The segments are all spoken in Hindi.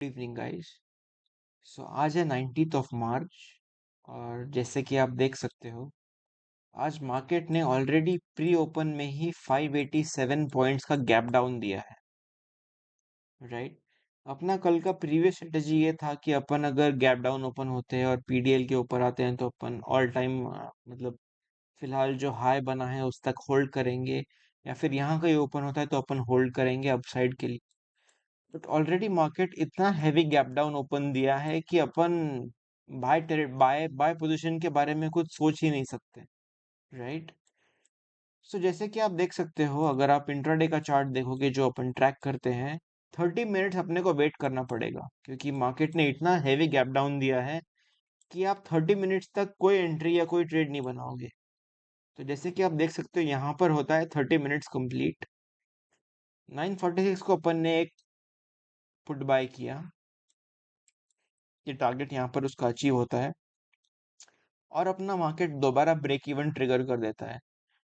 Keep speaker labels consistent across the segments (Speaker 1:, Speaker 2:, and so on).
Speaker 1: Good evening guys. सो आज है 19th ऑफ मार्च और जैसे कि आप देख सकते हो आज मार्केट ने ऑलरेडी प्री ओपन में ही 587 पॉइंट्स का गैप डाउन दिया है। राइट। अपना कल का प्रीवियस स्ट्रेटजी ये था कि अपन अगर गैप डाउन ओपन होते हैं और पीडीएल के ऊपर आते हैं तो अपन ऑल टाइम मतलब फिलहाल जो हाई बना है उस तक होल्ड करेंगे, या फिर यहाँ का ही ओपन होता है तो अपन होल्ड करेंगे अपसाइड के लिए। बट ऑलरेडी मार्केट इतना हैवी गैप डाउन ओपन दिया है कि अपन बाय बाय पोजीशन के बारे में कुछ सोच ही नहीं सकते। राइट। सो जैसे कि आप देख सकते हो, अगर आप इंट्राडे का चार्ट देखोगे जो अपन ट्रैक करते हैं, 30 मिनट्स अपने को वेट करना पड़ेगा क्योंकि मार्केट ने इतना हैवी गैप डाउन दिया है कि आप 30 मिनट्स तक कोई एंट्री या कोई ट्रेड नहीं बनाओगे। तो जैसे कि आप देख सकते हो यहाँ पर होता है 30 मिनट्स कंप्लीट। 9:46 को अपन ने एक पुट बाय किया, ये टारगेट यहाँ पर उसका अचीव होता है और अपना मार्केट दोबारा ब्रेक इवन ट्रिगर कर देता है।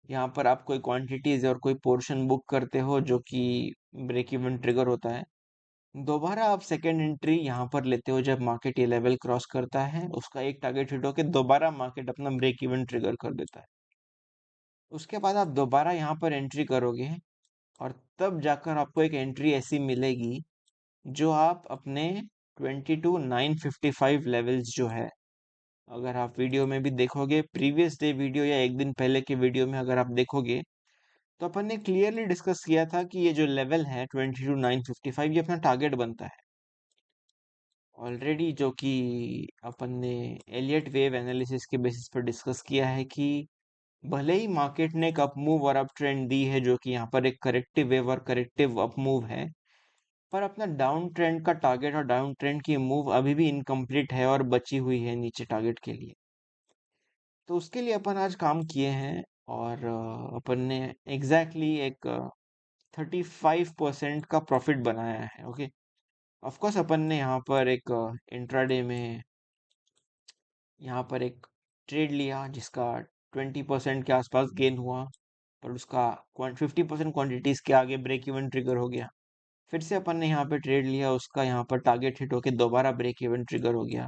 Speaker 1: यहाँ पर आप कोई क्वांटिटीज और कोई पोर्शन बुक करते हो जो कि ब्रेक इवन ट्रिगर होता है। दोबारा आप सेकेंड एंट्री यहाँ पर लेते हो जब मार्केट ये लेवल क्रॉस करता है, उसका एक टारगेट हिट होकर दोबारा मार्केट अपना ब्रेक इवन ट्रिगर कर देता है। उसके बाद आप दोबारा यहाँ पर एंट्री करोगे और तब जाकर आपको एक एंट्री ऐसी मिलेगी जो आप अपने 22,955 लेवल्स जो है, अगर आप वीडियो में भी देखोगे, प्रीवियस डे वीडियो या एक दिन पहले के वीडियो में अगर आप देखोगे तो अपन ने क्लियरली डिस्कस किया था कि ये जो लेवल है 22,955 ये अपना टारगेट बनता है ऑलरेडी, जो कि अपन ने एलियट वेव एनालिसिस के बेसिस पर डिस्कस किया है कि भले ही मार्केट ने एक अप मूव और अप ट्रेंड दी है जो कि यहाँ पर एक करेक्टिव वेव और करेक्टिव अप मूव है, पर अपना डाउन ट्रेंड का टारगेट और डाउन ट्रेंड की मूव अभी भी इनकम्प्लीट है और बची हुई है नीचे टारगेट के लिए। तो उसके लिए अपन आज काम किए हैं और अपन ने एक 35% का प्रॉफिट बनाया है। ओके। ऑफ कोर्स अपन ने यहाँ पर एक इंट्राडे में यहाँ पर एक ट्रेड लिया जिसका 20% के आसपास गेन हुआ, पर उसका 50% क्वांटिटीज के आगे ब्रेक इवन ट्रिगर हो गया। फिर से अपन ने यहाँ पे ट्रेड लिया, उसका यहाँ पर टारगेट हिट होके दोबारा ब्रेक इवन ट्रिगर हो गया।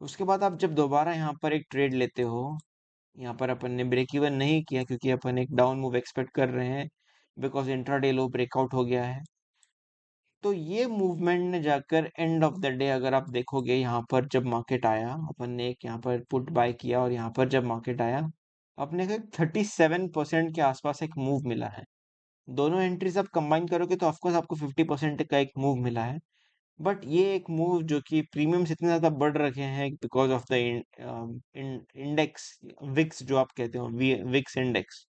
Speaker 1: उसके बाद आप जब दोबारा यहाँ पर एक ट्रेड लेते हो, यहाँ पर अपन ने ब्रेक इवन नहीं किया क्योंकि अपन एक डाउन मूव एक्सपेक्ट कर रहे हैं बिकॉज इंट्राडे लो ब्रेकआउट हो गया है। तो ये मूवमेंट ने जाकर एंड ऑफ द डे अगर आप देखोगे, यहाँ पर जब मार्केट आया अपन ने एक यहाँ पर पुट बाय किया और यहाँ पर जब मार्केट आया अपने को 37% के आसपास एक मूव मिला है। दोनों एंट्रीज आप कंबाइन करोगे तो ऑफकोर्स आपको 50% का एक मूव मिला है। बट ये एक मूव जो कि प्रीमियम्स इतने ज्यादा बढ़ रखे हैं because of the index VIX जो आप कहते हो, विक्स इंडेक्स,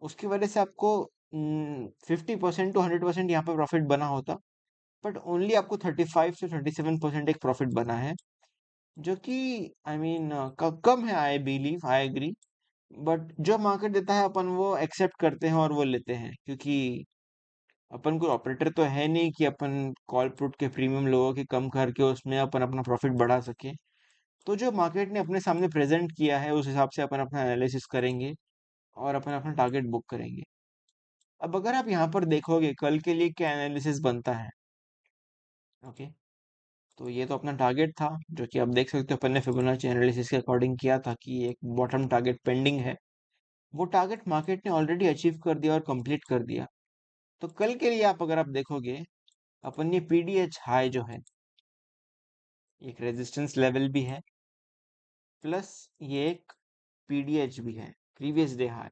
Speaker 1: उसकी वजह से आपको 50% to 100% यहाँ पर प्रॉफिट बना होता। बट ओनली आपको 35 से 37% एक प्रॉफिट बना है, जो कि आई मीन कम है। I believe, I agree. But जो मार्केट देता है अपन वो एक्सेप्ट करते हैं और वो लेते हैं क्योंकि अपन कोई ऑपरेटर तो है नहीं कि अपन कॉल पुट के प्रीमियम लोगों के कम करके उसमें अपन अपना प्रॉफिट बढ़ा सके। तो जो मार्केट ने अपने सामने प्रेजेंट किया है उस हिसाब से अपन अपना एनालिसिस करेंगे और अपन अपना टारगेट बुक करेंगे। अब अगर आप यहाँ पर देखोगे कल के लिए क्या एनालिसिस बनता है। ओके। तो ये तो अपना टारगेट था जो कि आप देख सकते हो अपन ने फिबोनाची एनालिसिस के अकॉर्डिंग किया था कि एक बॉटम टारगेट पेंडिंग है। वो टारगेट मार्केट ने ऑलरेडी अचीव कर दिया और कंप्लीट कर दिया। तो कल के लिए आप अगर आप देखोगे, अपन ये पीडीएच हाई जो है एक रेजिस्टेंस लेवल भी है, प्लस ये एक पीडीएच भी है, प्रीवियस डे हाई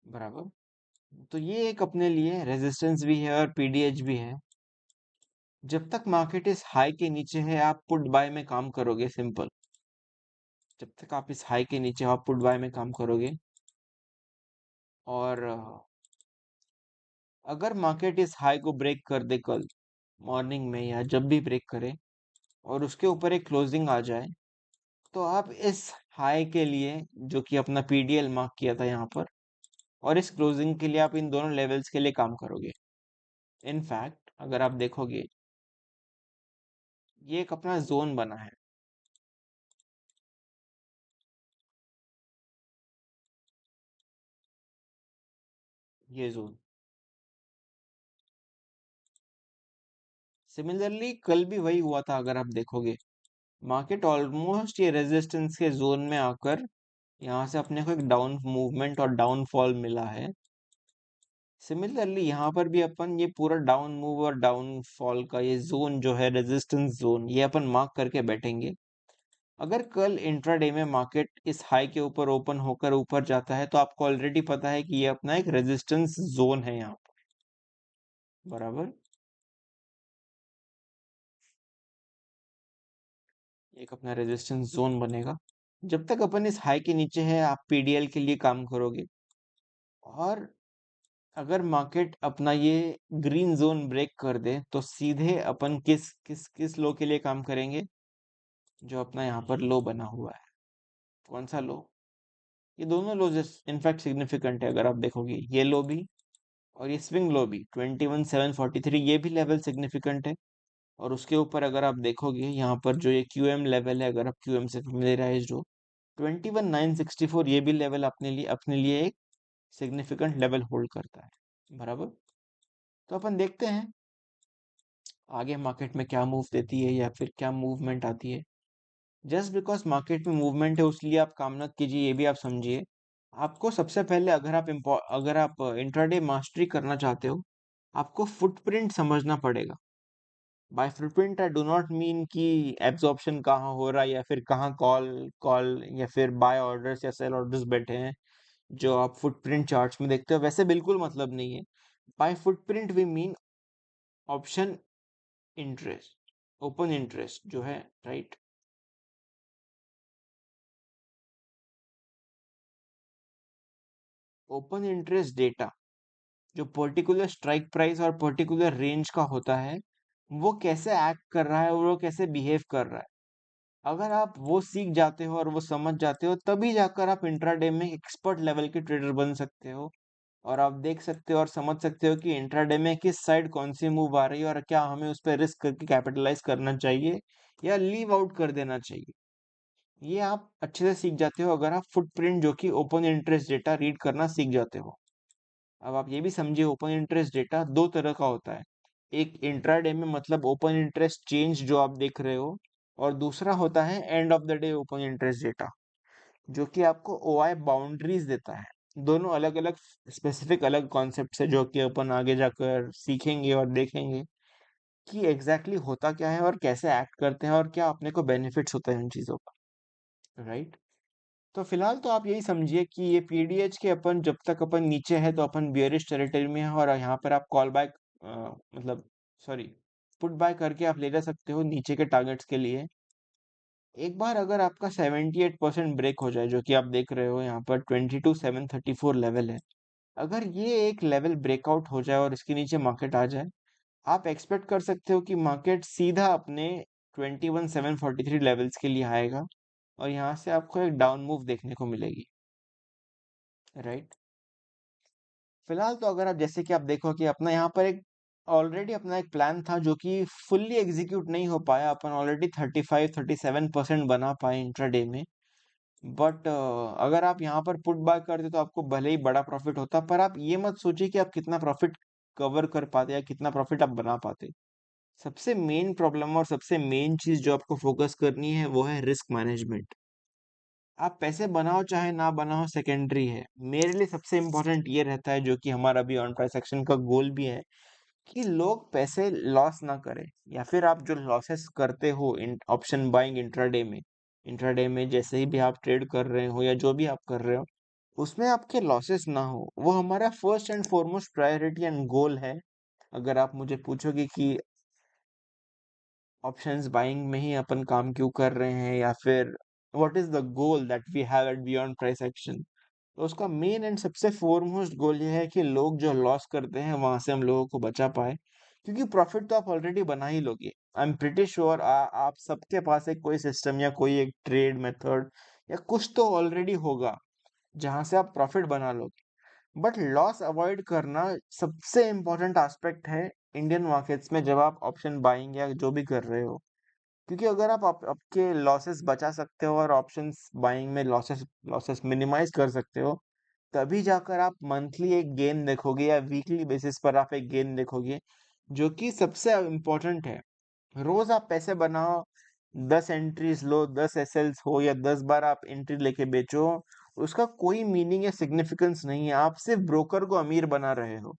Speaker 1: बराबर। तो ये एक अपने लिए रेजिस्टेंस भी है और पीडीएच भी है। जब तक मार्केट इस हाई के नीचे है आप पुट बाय में काम करोगे, सिंपल। जब तक आप इस हाई के नीचे हो आप पुट बाय में काम करोगे। और अगर मार्केट इस हाई को ब्रेक कर दे कल मॉर्निंग में या जब भी ब्रेक करे और उसके ऊपर एक क्लोजिंग आ जाए, तो आप इस हाई के लिए जो कि अपना पीडीएल मार्क किया था यहाँ पर, और इस क्लोजिंग के लिए आप इन दोनों लेवल्स के लिए काम करोगे। इनफैक्ट अगर आप देखोगे ये एक अपना जोन बना है, ये जोन सिमिलरली कल भी वही हुआ था, अगर आप देखोगे मार्केट ऑलमोस्ट ये रेजिस्टेंस के जोन में आकर यहाँ से अपने को एक डाउन मूवमेंट और डाउनफॉल मिला है। सिमिलरली यहाँ पर भी अपन ये पूरा डाउन मूव और डाउनफॉल का ये जोन जो है रेजिस्टेंस जोन, ये अपन मार्क करके बैठेंगे। अगर कल इंट्राडे में मार्केट इस हाई के ऊपर ओपन होकर ऊपर जाता है तो आपको ऑलरेडी पता है कि ये अपना एक रेजिस्टेंस जोन है यहाँ पर, बराबर। एक अपना रेजिस्टेंस जोन बनेगा। जब तक अपन इस हाई के नीचे है आप पीडीएल के लिए काम करोगे। और अगर मार्केट अपना ये ग्रीन जोन ब्रेक कर दे तो सीधे अपन किस किस किस लो के लिए काम करेंगे, जो अपना यहाँ पर लो बना हुआ है। कौन सा लो? ये दोनों लो इनफैक्ट सिग्निफिकेंट है, अगर आप देखोगे ये लो भी और ये स्विंग लो भी 21,743, ये भी लेवल सिग्निफिकेंट है। और उसके ऊपर अगर आप देखोगे यहाँ पर जो ये क्यूएम लेवल है, अगर आप क्यूएम से फेमिलियराइज्ड हो, 21,964, ये भी लेवल अपने लिए एक सिग्निफिकेंट लेवल होल्ड करता है, बराबर। तो अपन देखते हैं आगे मार्केट में क्या मूव देती है या फिर क्या मूवमेंट आती है। जस्ट बिकॉज मार्केट में मूवमेंट है उसलिए आप काम मत कीजिए, ये भी आप समझिए। आपको सबसे पहले अगर आप इंट्राडे मास्टरी करना चाहते हो, आपको फुटप्रिंट समझना पड़ेगा। By footprint I do not mean कि एब्जॉर्प्शन कहाँ हो रहा है या फिर कहाँ कॉल कॉल या फिर बाय ऑर्डर्स या सेल ऑर्डर्स बैठे हैं, जो आप फुटप्रिंट चार्ट्स में देखते हो, वैसे बिल्कुल मतलब नहीं है। By footprint we mean option interest, open interest जो है, राइट। ओपन इंटरेस्ट डेटा जो पर्टिकुलर स्ट्राइक प्राइस और पर्टिकुलर रेंज का होता है, वो कैसे एक्ट कर रहा है और वो कैसे बिहेव कर रहा है। अगर आप वो सीख जाते हो और वो समझ जाते हो, तभी जाकर आप इंट्राडे में एक्सपर्ट लेवल के ट्रेडर बन सकते हो। और आप देख सकते हो और समझ सकते हो कि इंट्राडे में किस साइड कौन सी मूव आ रही है और क्या हमें उस पर रिस्क करके कैपिटलाइज करना चाहिए या लीव आउट कर देना चाहिए। ये आप अच्छे से सीख जाते हो अगर आप फुटप्रिंट जो कि ओपन इंटरेस्ट डेटा रीड करना सीख जाते हो। अब आप ये भी समझिए ओपन इंटरेस्ट डेटा दो तरह का होता है। एक इंट्राडे में मतलब ओपन इंटरेस्ट चेंज जो आप देख रहे हो, और दूसरा होता है end of the day open interest data, जो कि आपको ओआई बाउंड्रीज देता है। दोनों अलग अलग स्पेसिफिक अलग कॉन्सेप्ट है, जो कि अपन आगे जाकर सीखेंगे और देखेंगे कि एग्जैक्टली होता क्या है और कैसे एक्ट करते हैं और क्या अपने को बेनिफिट्स होते हैं उन चीज़ों का, राइट। तो फिलहाल तो आप यही समझिए कि ये पीडीएच के अपन जब तक अपन नीचे है तो अपन बियरिश टेरिटरी में है, और यहाँ पर आप कॉल बैक मतलब सॉरी पुट बाय करके आप ले जा सकते हो नीचे के टारगेट्स के लिए। एक बार अगर आपका 78% ब्रेक हो जाए, जो कि आप देख रहे हो यहाँ पर 22,734 लेवल है, अगर ये एक लेवल ब्रेकआउट हो जाए और इसके नीचे मार्केट आ जाए, आप एक्सपेक्ट कर सकते हो कि मार्केट सीधा अपने 21,743 लेवल्स के लिए आएगा और यहाँ से आपको एक डाउन मूव देखने को मिलेगी, राइट। फिलहाल तो अगर आप जैसे कि आप देखो कि अपना यहाँ पर एक ऑलरेडी अपना एक प्लान था जो कि फुल्ली एग्जीक्यूट नहीं हो पाया, अपन ऑलरेडी 35-37% बना पाए इंट्राडे में। बट अगर आप यहाँ पर पुट बाय करते तो आपको भले ही बड़ा प्रॉफिट होता, पर आप ये मत सोचिए कि आप कितना प्रॉफिट कवर कर पाते या कितना प्रॉफिट आप बना पाते। सबसे मेन प्रॉब्लम और सबसे मेन चीज जो आपको फोकस करनी है वो है रिस्क मैनेजमेंट। आप पैसे बनाओ चाहे ना बनाओ सेकेंडरी है, मेरे लिए सबसे इम्पोर्टेंट ये रहता है, जो कि हमारा अभी ऑन प्राइस एक्शन का गोल भी है, कि लोग पैसे लॉस ना करें। या फिर आप जो लॉसेस करते हो इन ऑप्शन बाइंग इंट्राडे में जैसे ही भी आप ट्रेड कर रहे हो या जो भी आप कर रहे हो, उसमें आपके लॉसेस ना हो, वो हमारा first and foremost priority and goal है। अगर आप मुझे पूछोगे कि ऑप्शंस बाइंग में ही अपन काम क्यों कर रहे हैं या फिर what is the goal that we have at beyond price action, तो उसका मेन एंड सबसे फोरमोस्ट गोल ये है कि लोग जो लॉस करते हैं वहां से हम लोगों को बचा पाए। क्योंकि प्रॉफिट तो आप ऑलरेडी बना ही लोगे, आई एम प्रिटी श्योर आप सबके पास एक कोई सिस्टम या कोई एक ट्रेड मेथड या कुछ तो ऑलरेडी होगा जहां से आप प्रॉफिट बना लोगे। बट लॉस अवॉइड करना सबसे इम्पोर्टेंट एस्पेक्ट है इंडियन मार्केट्स में, जब आप ऑप्शन बाइंग या जो भी कर रहे हो। क्योंकि अगर आपके लॉसेस बचा सकते हो और ऑप्शंस बाइंग में लॉसेस लॉसेस मिनिमाइज कर सकते हो, तभी जाकर आप मंथली एक गेन देखोगे या वीकली बेसिस पर आप एक गेन देखोगे, जो कि सबसे इम्पोर्टेंट है। रोज आप पैसे बनाओ, 10 एंट्रीज लो, 10 एसएल्स हो या 10 बार आप एंट्री लेके बेचो, उसका कोई मीनिंग या सिग्निफिकेंस नहीं है। आप सिर्फ ब्रोकर को अमीर बना रहे हो,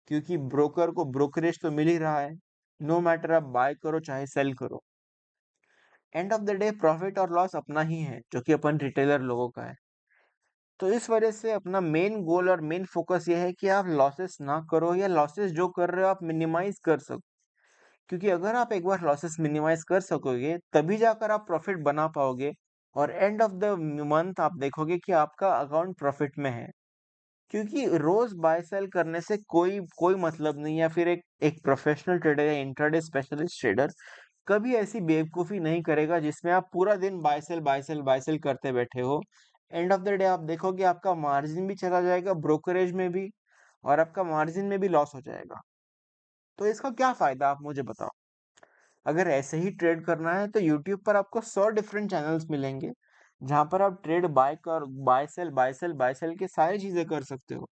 Speaker 1: क्योंकि ब्रोकर को ब्रोकरेज तो मिल ही रहा है, नो मैटर आप बाय करो चाहे सेल करो। End of the day profit और लॉस अपना ही है, जो कि अपन रिटेलर लोगों का है। तो इस वजह से अपना मेन गोल और मेन फोकस ये है कि आप लॉसेस ना करो, या लॉसेस जो कर रहे हो आप मिनिमाइज कर सको। क्योंकि अगर आप एक बार लॉसेस मिनिमाइज कर सकोगे, तभी जाकर आप प्रॉफिट बना पाओगे, और एंड ऑफ द मंथ आप देखोगे कि आपका अकाउंट प्रॉफिट में है। क्योंकि रोज बाय सेल करने से कोई कोई मतलब नहीं, या फिर एक प्रोफेशनल ट्रेडर या इंट्राडे स्पेशलिस्ट ट्रेडर कभी ऐसी बेवकूफी नहीं करेगा जिसमें आप पूरा दिन buy sell buy sell buy sell करते बैठे हो। एंड ऑफ द डे आप देखोगे आपका मार्जिन भी चला जाएगा ब्रोकरेज में भी, और आपका मार्जिन में भी लॉस हो जाएगा। तो इसका क्या फायदा, आप मुझे बताओ। अगर ऐसे ही ट्रेड करना है तो यूट्यूब पर आपको 100 डिफरेंट चैनल्स मिलेंगे, जहां पर आप ट्रेड बाय सेल की सारी चीजें कर सकते हो।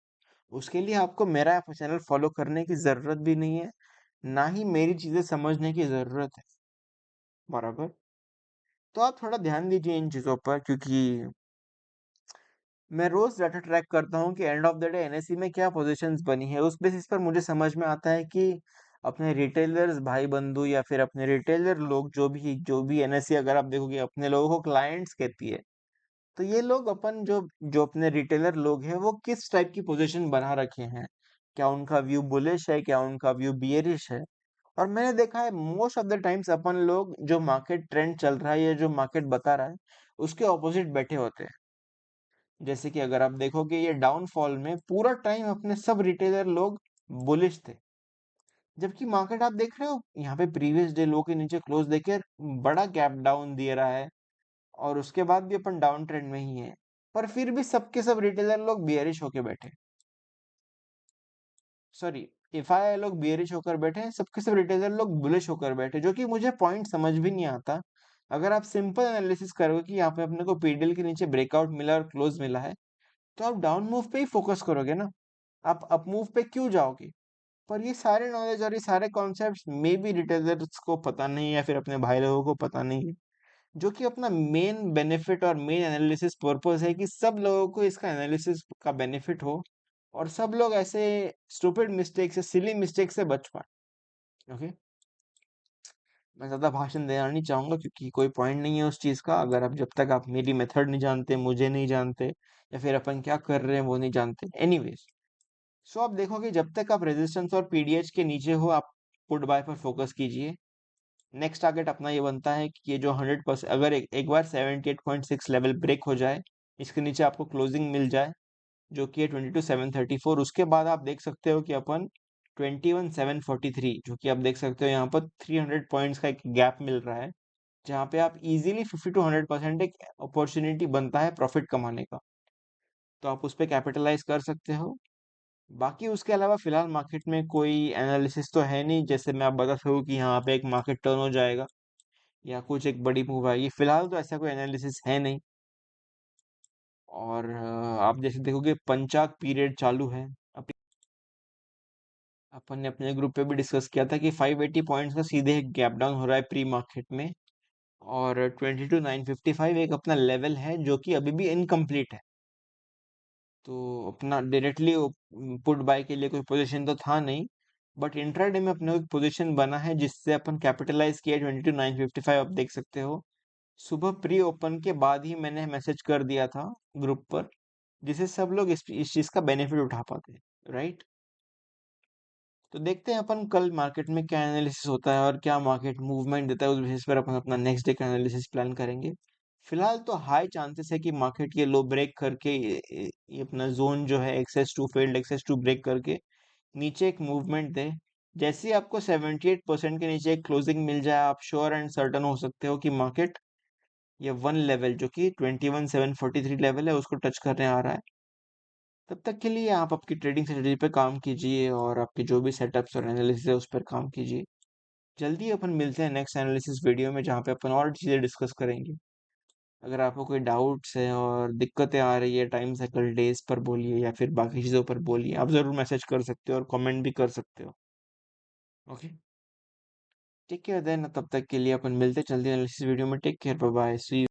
Speaker 1: उसके लिए आपको मेरा चैनल फॉलो करने की जरूरत भी नहीं है, ना ही मेरी चीजें समझने की जरूरत है। बराबर। तो आप थोड़ा ध्यान दीजिए इन चीजों पर, क्योंकि मैं रोज डाटा ट्रैक करता हूँ कि end of the day NSC में क्या पोजीशंस बनी है। उस बेसिस पर मुझे समझ में आता है कि अपने रिटेलर्स भाई बंधु, या फिर अपने रिटेलर लोग, जो भी एनएससी अगर आप देखोगे अपने लोगों को क्लाइंट्स कहती है, तो ये लोग अपन जो जो अपने रिटेलर लोग हैं वो किस टाइप की पोजीशन बना रखे हैं। क्या उनका व्यू बुलिश है, क्या उनका व्यू बियरिश है। और मैंने देखा है मोस्ट ऑफ द टाइम्स अपन लोग जो मार्केट ट्रेंड चल रहा है या जो मार्केट बता रहा है उसके ऑपोजिट बैठे होते हैं। जैसे कि अगर आप देखोगे ये डाउनफॉल में पूरा टाइम अपने सब रिटेलर लोग बुलिश थे, जबकि मार्केट आप देख रहे हो यहाँ पे प्रीवियस डे लो के नीचे क्लोज देकर बड़ा गैप डाउन दे रहा है, और उसके बाद भी अपन डाउन ट्रेंड में ही है। पर फिर भी सबके सब रिटेलर लोग बियरिश होके बैठे, सॉरी, एफआई लोग बियरिश होकर बैठे हैं, सबके सब रिटेलर लोग बुलिश होकर बैठे, जो कि मुझे पॉइंट समझ भी नहीं आता। अगर आप सिंपल एनालिसिस करोगे कि यहाँ पे अपने को पीडीएल के नीचे ब्रेकआउट मिला और क्लोज मिला है, तो आप डाउन मूव पे ही फोकस करोगे ना, आप अप मूव पे क्यों जाओगे। पर ये सारे नॉलेज और ये सारे कॉन्सेप्ट्स मे बी रिटेलर्स को पता नहीं है, या फिर अपने भाई लोगों को पता नहीं है, जो कि अपना मेन बेनिफिट और मेन एनालिसिस पर्पस है कि सब लोगों को इसका एनालिसिस का बेनिफिट हो, और सब लोग ऐसे स्टूपिड मिस्टेक से, सिली मिस्टेक से बच पाए। ओके। मैं ज्यादा भाषण देना नहीं चाहूंगा, क्योंकि कोई पॉइंट नहीं है उस चीज का, अगर आप जब तक आप मेरी मेथड नहीं जानते, मुझे नहीं जानते, या फिर अपन क्या कर रहे हैं वो नहीं जानते। एनीवेज, सो आप देखोगे जब तक आप रेजिस्टेंस और पीडीएच के नीचे हो, आप पुट बाय पर फोकस कीजिए। नेक्स्ट टारगेट अपना ये बनता है कि ये जो 100%, अगर एक बार 78.6 लेवल ब्रेक हो जाए, इसके नीचे आपको क्लोजिंग मिल जाए, जो कि है 22,734, उसके बाद आप देख सकते हो कि अपन 21,743, जो कि आप देख सकते हो यहाँ पर 300 पॉइंट्स का एक गैप मिल रहा है, जहाँ पे आप इजीली 50 to 100% एक अपॉर्चुनिटी बनता है प्रॉफिट कमाने का। तो आप उस पर कैपिटलाइज कर सकते हो। बाकी उसके अलावा फिलहाल मार्केट में कोई एनालिसिस तो है नहीं, जैसे मैं आप बता सकूँ कि यहाँ पे एक मार्केट टर्न हो जाएगा या कुछ एक बड़ी मूव आएगी, फिलहाल तो ऐसा कोई एनालिसिस है नहीं। और आप जैसे देखोगे पंचाक पीरियड चालू है। अपन ने अपने ग्रुप पे भी डिस्कस किया था कि 580 पॉइंट्स का सीधे एक गैप डाउन हो रहा है प्री मार्केट में, और 22,955 एक अपना लेवल है जो कि अभी भी इनकम्प्लीट है। तो अपना डायरेक्टली पुट बाय के लिए कोई पोजीशन तो था नहीं, बट इंट्राडे में अपने को एक पोजीशन बना है जिससे अपन कैपिटलाइज किया 22,955, आप देख सकते हो। सुबह प्री ओपन के बाद ही मैंने मैसेज कर दिया था ग्रुप पर, जिससे सब लोग इस चीज का बेनिफिट उठा पाते, राइट। तो देखते हैं अपन कल मार्केट में क्या एनालिसिस होता है और क्या मार्केट मूवमेंट देता है, उस बेसिस पर अपन अपना नेक्स्ट डे का एनालिसिस प्लान करेंगे। फिलहाल तो हाई चांसेस है कि मार्केट ये लो ब्रेक करके ये अपना जोन जो है access to, failed access to break करके नीचे एक मूवमेंट दे। जैसे ही आपको 78% के नीचे एक क्लोजिंग मिल जाए, आप श्योर एंड सर्टन हो सकते हो कि मार्केट ये वन लेवल जो कि 21,743 लेवल है उसको टच करने आ रहा है। तब तक के लिए आप आपकी ट्रेडिंग स्ट्रेटजी पे काम कीजिए, और आपके जो भी सेटअप्स और एनालिसिस है उस पर काम कीजिए। जल्दी अपन मिलते हैं नेक्स्ट एनालिसिस वीडियो में, जहाँ पे अपन और चीज़ें डिस्कस करेंगे। अगर आपको कोई डाउट्स है और दिक्कतें आ रही है टाइम साइकिल डेज पर बोलिए, या फिर बाकी चीज़ों पर बोलिए, आप ज़रूर मैसेज कर सकते हो और कमेंट भी कर सकते हो। Okay, take care then. तब तक के लिए अपन मिलते चलते हैं इस वीडियो में। टेक केयर, बाय बाय, सी।